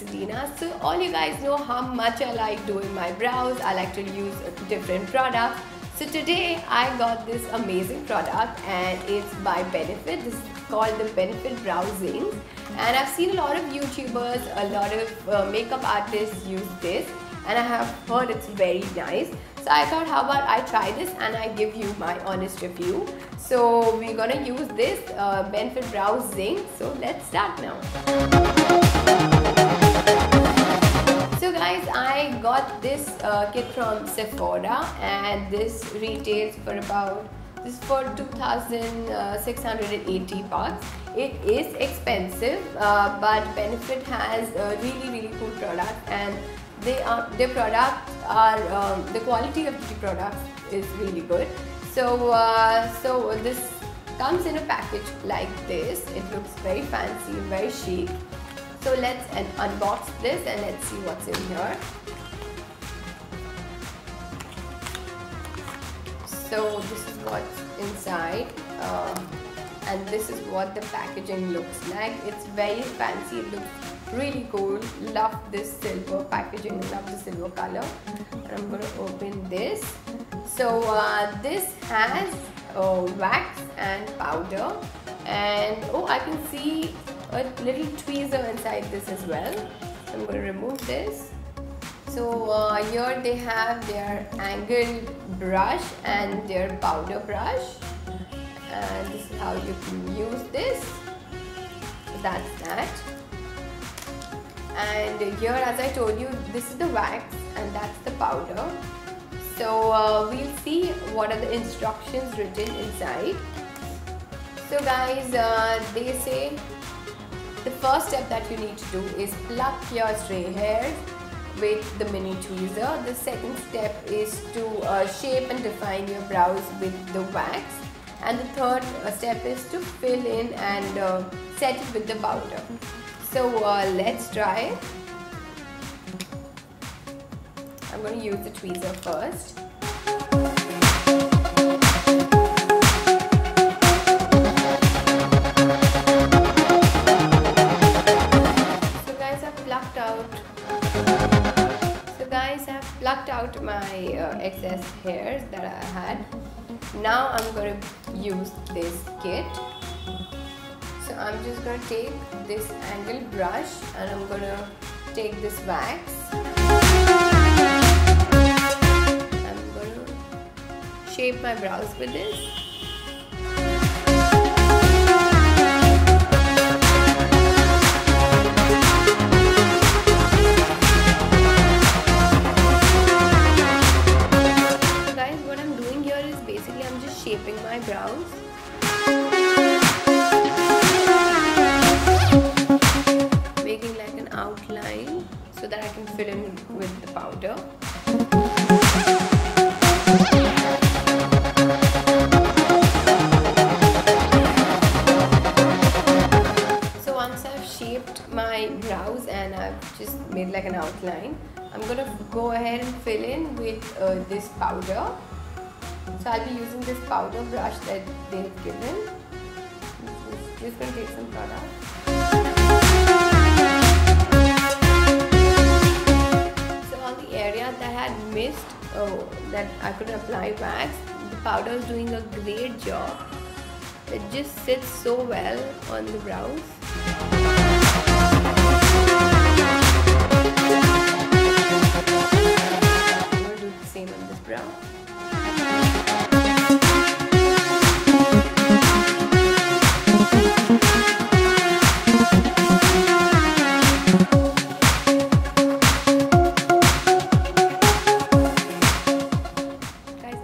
Selena. So all you guys know how much I like doing my brows. I like to use different products. So today I got this amazing product and it's by Benefit. This is called the Benefit Brow Zings. And I've seen a lot of YouTubers, a lot of makeup artists use this, and I have heard it's very nice. So I thought, how about I try this and I give you my honest review. So we're gonna use this Benefit Brow Zing. So let's start now. So guys, I got this kit from Sephora, and this retails for about, this is for 2,680 bucks. It is expensive, but Benefit has really cool products, and their products are the quality of the products is really good. So so this comes in a package like this. It looks very fancy, very chic. So let's unbox this and let's see what's in here. So this is what's inside, and this is what the packaging looks like. It's very fancy. It looks really cool. Love this silver packaging. Love the silver color. And I'm going to open this. So this has wax and powder, and oh, I can see a little tweezer inside this as well. I'm going to remove this. So here they have their angled brush and their powder brush, and this is how you can use this. So that's that. And here, as I told you, this is the wax and that's the powder. So we'll see what are the instructions written inside. So guys, they say the first step that you need to do is pluck your stray hairs with the mini tweezer. The second step is to shape and define your brows with the wax. And the third step is to fill in and set it with the powder. So let's try it. I'm going to use the tweezer first. So guys, I've plucked out my excess hairs that I had. Now I'm going to use this kit. So I'm just going to take this angled brush and I'm going to take this wax. I'm going to shape my brows with this. So guys, what I'm doing here is basically I'm just shaping my brows. Making like an outline so that I can fill in with the powder. So once I've shaped my brows and I've just made like an outline, I'm going to go ahead and fill in with this powder. So I'll be using this powder brush that they've given. Just going to take some product. That I had missed, that I couldn't apply wax, the powder is doing a great job. It just sits so well on the brows. I'm going to do the same on this brow.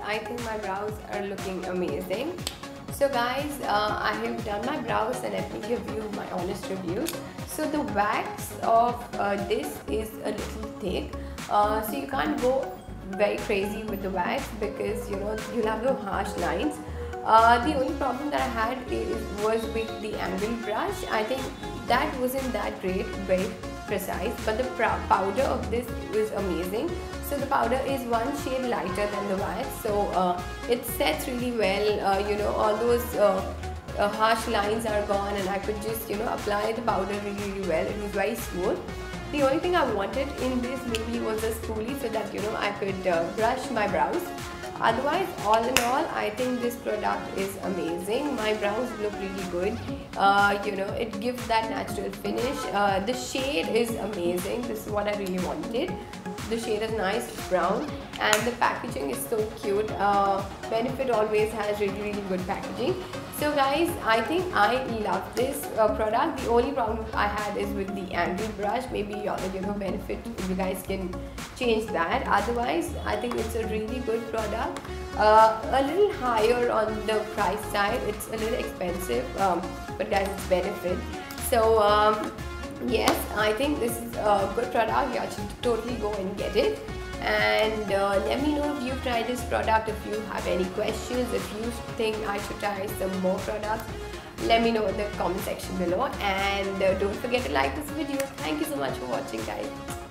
I think my brows are looking amazing. So guys, I have done my brows and let me give you my honest review. So the wax of this is a little thick, so you can't go very crazy with the wax because you know you'll have the harsh lines. The only problem that I had was with the angled brush. I think that wasn't that great, very precise, but the powder of this is amazing. So the powder is one shade lighter than the wax, so it sets really well. You know, all those harsh lines are gone, and I could just, you know, apply the powder really well. It was very smooth. The only thing I wanted in this maybe was a spoolie so that, you know, I could brush my brows. Otherwise, all in all, I think this product is amazing. My brows look really good. You know, it gives that natural finish. The shade is amazing. This is what I really wanted. The shade is nice brown, and the packaging is so cute. Benefit always has really good packaging. So guys, I think I love this product. The only problem I had is with the angle brush. Maybe, you know, Benefit, you guys can change that. Otherwise, I think it's a really good product. A little higher on the price side. It's a little expensive, but guys, it's Benefit. So yes, I think this is a good product. You should totally go and get it. And let me know if you've tried this product. If you have any questions, if you think I should try some more products, let me know in the comment section below. And don't forget to like this video. Thank you so much for watching, guys.